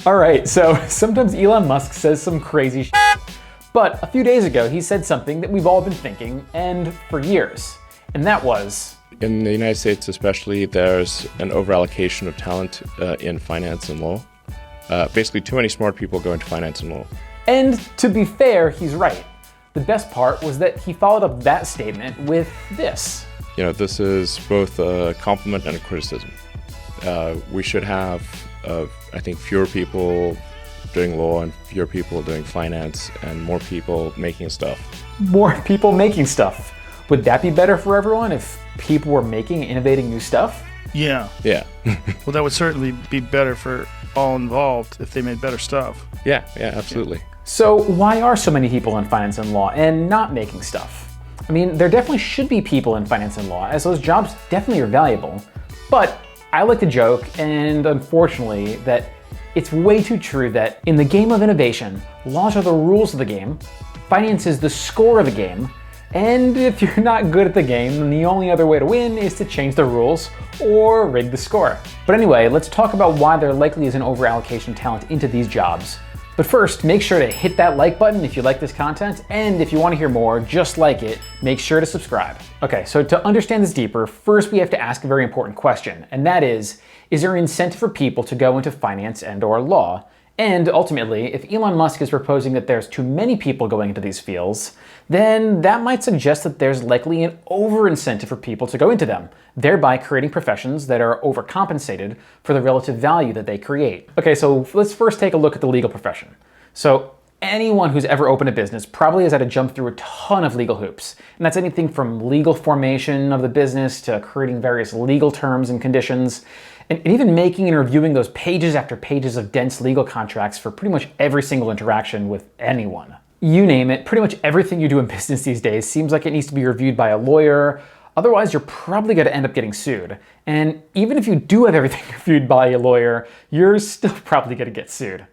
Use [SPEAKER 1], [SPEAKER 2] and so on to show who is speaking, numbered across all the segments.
[SPEAKER 1] All right, so sometimes Elon Musk says some crazy shit, but a few days ago he said something that we've all been thinking, and for years, and that was...
[SPEAKER 2] In the United States especially, there's an overallocation of talent in finance and law. Basically, too many smart people go into finance and law.
[SPEAKER 1] And to be fair, he's right. The best part was that he followed up that statement with this.
[SPEAKER 2] You know, this is both a compliment and a criticism. We should have, I think, fewer people doing law and fewer people doing finance and more people making stuff.
[SPEAKER 1] More people making stuff. Would that be better for everyone if people were making and innovating new stuff?
[SPEAKER 3] Yeah.
[SPEAKER 2] Yeah.
[SPEAKER 3] Well, that would certainly be better for all involved if they made better stuff.
[SPEAKER 2] Yeah, absolutely.
[SPEAKER 1] So why are so many people in finance and law and not making stuff? I mean, there definitely should be people in finance and law, as those jobs definitely are valuable. But I like to joke, and unfortunately, that it's way too true that in the game of innovation, laws are the rules of the game, finance is the score of the game, and if you're not good at the game, then the only other way to win is to change the rules or rig the score. But anyway, let's talk about why there likely is an overallocation of talent into these jobs. But first, make sure to hit that like button if you like this content, and if you want to hear more just like it, make sure to subscribe. Okay, so to understand this deeper, first we have to ask a very important question, and that is there an incentive for people to go into finance and/or law? And ultimately, if Elon Musk is proposing that there's too many people going into these fields, then that might suggest that there's likely an over-incentive for people to go into them, thereby creating professions that are overcompensated for the relative value that they create. Okay, so let's first take a look at the legal profession. So anyone who's ever opened a business probably has had to jump through a ton of legal hoops. And that's anything from legal formation of the business to creating various legal terms and conditions, and even making and reviewing those pages after pages of dense legal contracts for pretty much every single interaction with anyone. You name it, pretty much everything you do in business these days seems like it needs to be reviewed by a lawyer, otherwise you're probably going to end up getting sued. And even if you do have everything reviewed by a lawyer, you're still probably going to get sued.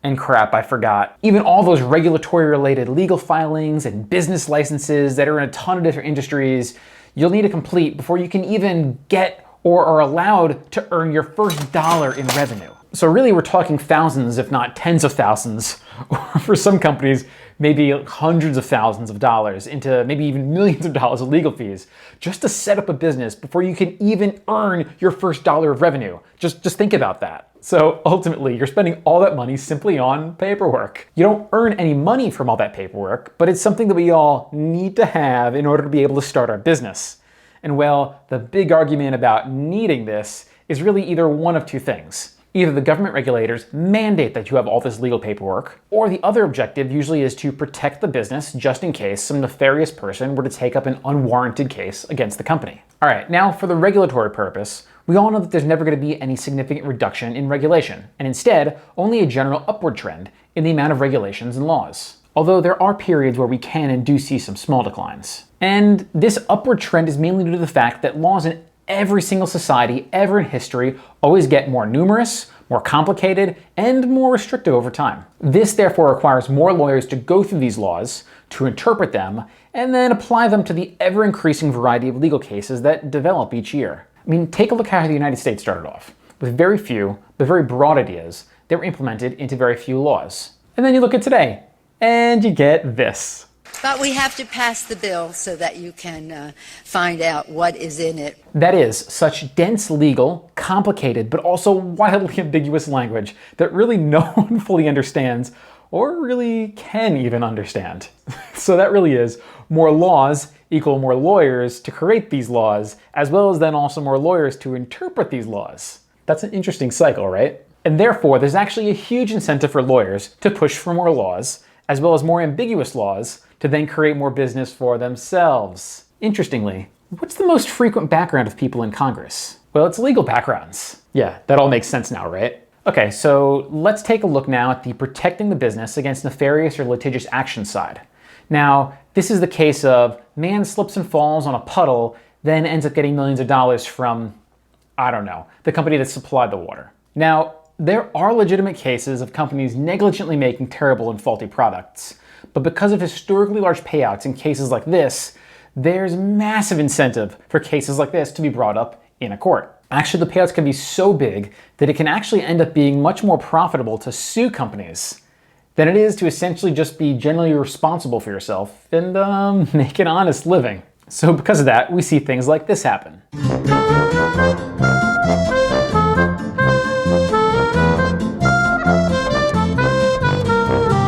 [SPEAKER 1] And crap, I forgot. Even all those regulatory related legal filings and business licenses that are in a ton of different industries, you'll need to complete before you can even get or are allowed to earn your first dollar in revenue. So really we're talking thousands, if not tens of thousands, or for some companies, maybe hundreds of thousands of dollars into maybe even millions of dollars of legal fees just to set up a business before you can even earn your first dollar of revenue. Just think about that. So ultimately, you're spending all that money simply on paperwork. You don't earn any money from all that paperwork, but it's something that we all need to have in order to be able to start our business. And well, the big argument about needing this is really either one of two things. Either the government regulators mandate that you have all this legal paperwork, or the other objective usually is to protect the business just in case some nefarious person were to take up an unwarranted case against the company. All right, now for the regulatory purpose, we all know that there's never going to be any significant reduction in regulation, and instead, only a general upward trend in the amount of regulations and laws. Although there are periods where we can and do see some small declines. And this upward trend is mainly due to the fact that laws in every single society ever in history always get more numerous, more complicated, and more restrictive over time. This therefore requires more lawyers to go through these laws, to interpret them, and then apply them to the ever-increasing variety of legal cases that develop each year. I mean, take a look how the United States started off, with very few, but very broad ideas that were implemented into very few laws. And then you look at today, and you get this.
[SPEAKER 4] But we have to pass the bill so that you can find out what is in it.
[SPEAKER 1] That is, such dense legal, complicated, but also wildly ambiguous language that really no one fully understands or really can even understand. So that really is more laws equal more lawyers to create these laws, as well as then also more lawyers to interpret these laws. That's an interesting cycle, right? And therefore, there's actually a huge incentive for lawyers to push for more laws, as well as more ambiguous laws, to then create more business for themselves. Interestingly, what's the most frequent background of people in Congress? Well, it's legal backgrounds. Yeah, that all makes sense now, right? Okay, so let's take a look now at the protecting the business against nefarious or litigious action side. Now, this is the case of man slips and falls on a puddle, then ends up getting millions of dollars from, I don't know, the company that supplied the water. Now, there are legitimate cases of companies negligently making terrible and faulty products, but because of historically large payouts in cases like this, there's massive incentive for cases like this to be brought up in a court. Actually, the payouts can be so big that it can actually end up being much more profitable to sue companies than it is to essentially just be generally responsible for yourself and make an honest living. So because of that, we see things like this happen.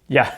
[SPEAKER 1] Yeah,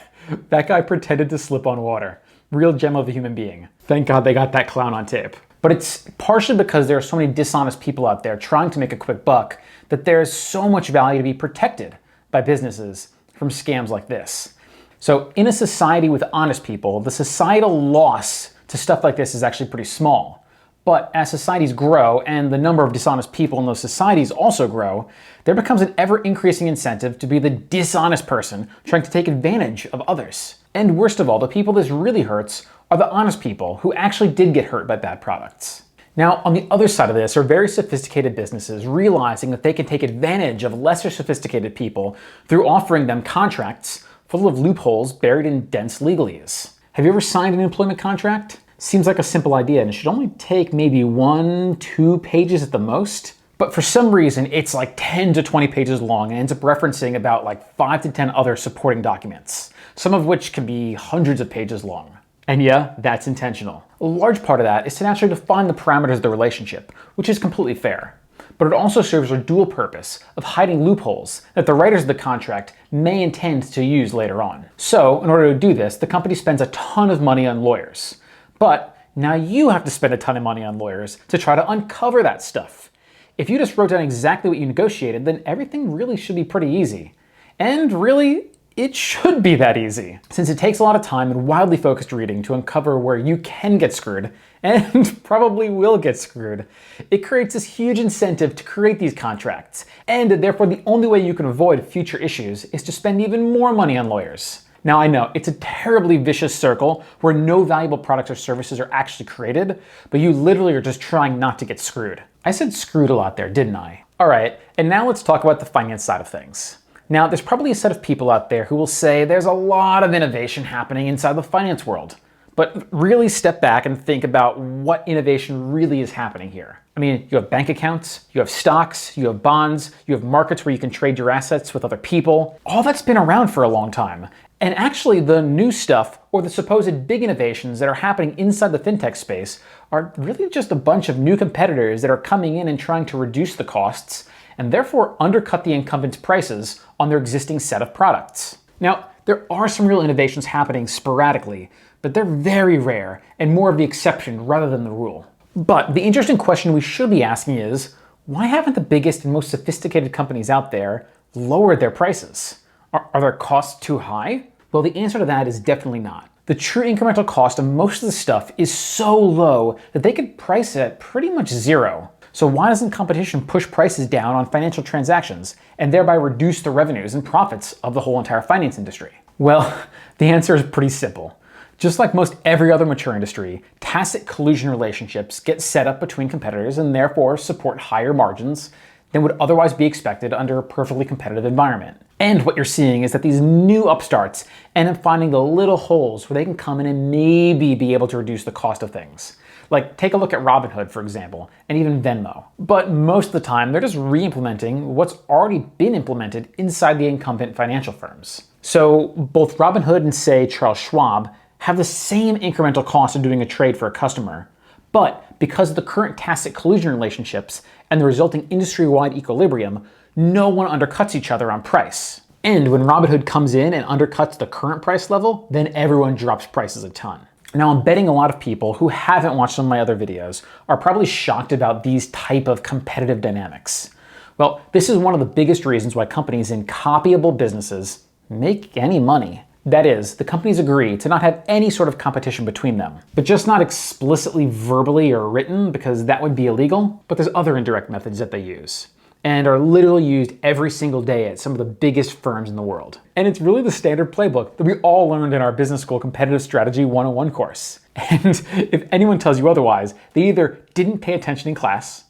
[SPEAKER 1] that guy pretended to slip on water. Real gem of a human being. Thank God they got that clown on tape. But it's partially because there are so many dishonest people out there trying to make a quick buck that there's so much value to be protected by businesses from scams like this. So in a society with honest people, the societal loss to stuff like this is actually pretty small. But as societies grow and the number of dishonest people in those societies also grow, there becomes an ever-increasing incentive to be the dishonest person trying to take advantage of others. And worst of all, the people this really hurts are the honest people who actually did get hurt by bad products. Now, on the other side of this are very sophisticated businesses realizing that they can take advantage of lesser sophisticated people through offering them contracts full of loopholes buried in dense legalese. Have you ever signed an employment contract? Seems like a simple idea and it should only take maybe 1-2 pages at the most. But for some reason, it's like 10 to 20 pages long and ends up referencing about like 5 to 10 other supporting documents, some of which can be hundreds of pages long. And yeah, that's intentional. A large part of that is to naturally define the parameters of the relationship, which is completely fair. But it also serves a dual purpose of hiding loopholes that the writers of the contract may intend to use later on. So, in order to do this, the company spends a ton of money on lawyers. But now you have to spend a ton of money on lawyers to try to uncover that stuff. If you just wrote down exactly what you negotiated, then everything really should be pretty easy. And really, it should be that easy, since it takes a lot of time and wildly focused reading to uncover where you can get screwed, and probably will get screwed. It creates this huge incentive to create these contracts, and therefore the only way you can avoid future issues is to spend even more money on lawyers. Now I know, it's a terribly vicious circle where no valuable products or services are actually created, but you literally are just trying not to get screwed. I said screwed a lot there, didn't I? Alright, and now let's talk about the finance side of things. Now, there's probably a set of people out there who will say there's a lot of innovation happening inside the finance world. But really step back and think about what innovation really is happening here. I mean, you have bank accounts, you have stocks, you have bonds, you have markets where you can trade your assets with other people. All that's been around for a long time. And actually the new stuff, or the supposed big innovations that are happening inside the fintech space, are really just a bunch of new competitors that are coming in and trying to reduce the costs and therefore undercut the incumbents' prices on their existing set of products. Now, there are some real innovations happening sporadically, but they're very rare and more of the exception rather than the rule. But the interesting question we should be asking is, why haven't the biggest and most sophisticated companies out there lowered their prices? Are their costs too high? Well, the answer to that is definitely not. The true incremental cost of most of the stuff is so low that they could price it at pretty much zero. So why doesn't competition push prices down on financial transactions and thereby reduce the revenues and profits of the whole entire finance industry? Well, the answer is pretty simple. Just like most every other mature industry, tacit collusion relationships get set up between competitors and therefore support higher margins than would otherwise be expected under a perfectly competitive environment. And what you're seeing is that these new upstarts end up finding the little holes where they can come in and maybe be able to reduce the cost of things. Like, take a look at Robinhood, for example, and even Venmo. But most of the time, they're just re-implementing what's already been implemented inside the incumbent financial firms. So both Robinhood and, say, Charles Schwab have the same incremental cost of doing a trade for a customer. But because of the current tacit collusion relationships and the resulting industry-wide equilibrium, no one undercuts each other on price. And when Robinhood comes in and undercuts the current price level, then everyone drops prices a ton. Now, I'm betting a lot of people who haven't watched some of my other videos are probably shocked about these type of competitive dynamics. Well, this is one of the biggest reasons why companies in copyable businesses make any money. That is, the companies agree to not have any sort of competition between them, but just not explicitly verbally or written because that would be illegal, but there's other indirect methods that they use and are literally used every single day at some of the biggest firms in the world. And it's really the standard playbook that we all learned in our business school competitive strategy 101 course. And if anyone tells you otherwise, they either didn't pay attention in class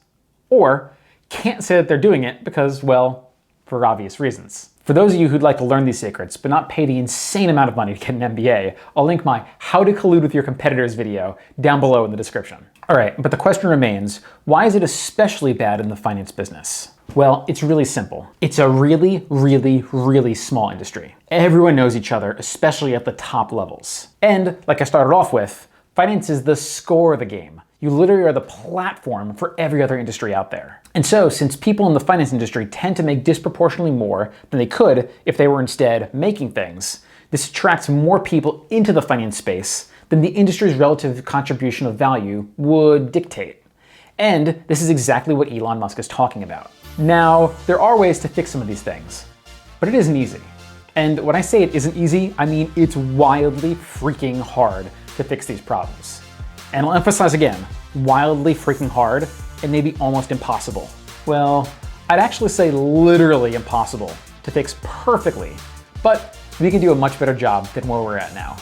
[SPEAKER 1] or can't say that they're doing it because, well, for obvious reasons. For those of you who'd like to learn these secrets but not pay the insane amount of money to get an MBA, I'll link my How to Collude with Your Competitors video down below in the description. All right, but the question remains, why is it especially bad in the finance business? Well, it's really simple. It's a really, really, really small industry. Everyone knows each other, especially at the top levels. And like I started off with, finance is the score of the game. You literally are the platform for every other industry out there. And so, since people in the finance industry tend to make disproportionately more than they could if they were instead making things, this attracts more people into the finance space than the industry's relative contribution of value would dictate. And this is exactly what Elon Musk is talking about. Now, there are ways to fix some of these things, but it isn't easy. And when I say it isn't easy, I mean it's wildly freaking hard to fix these problems. And I'll emphasize again, wildly freaking hard and maybe almost impossible. Well, I'd actually say literally impossible to fix perfectly, but we can do a much better job than where we're at now.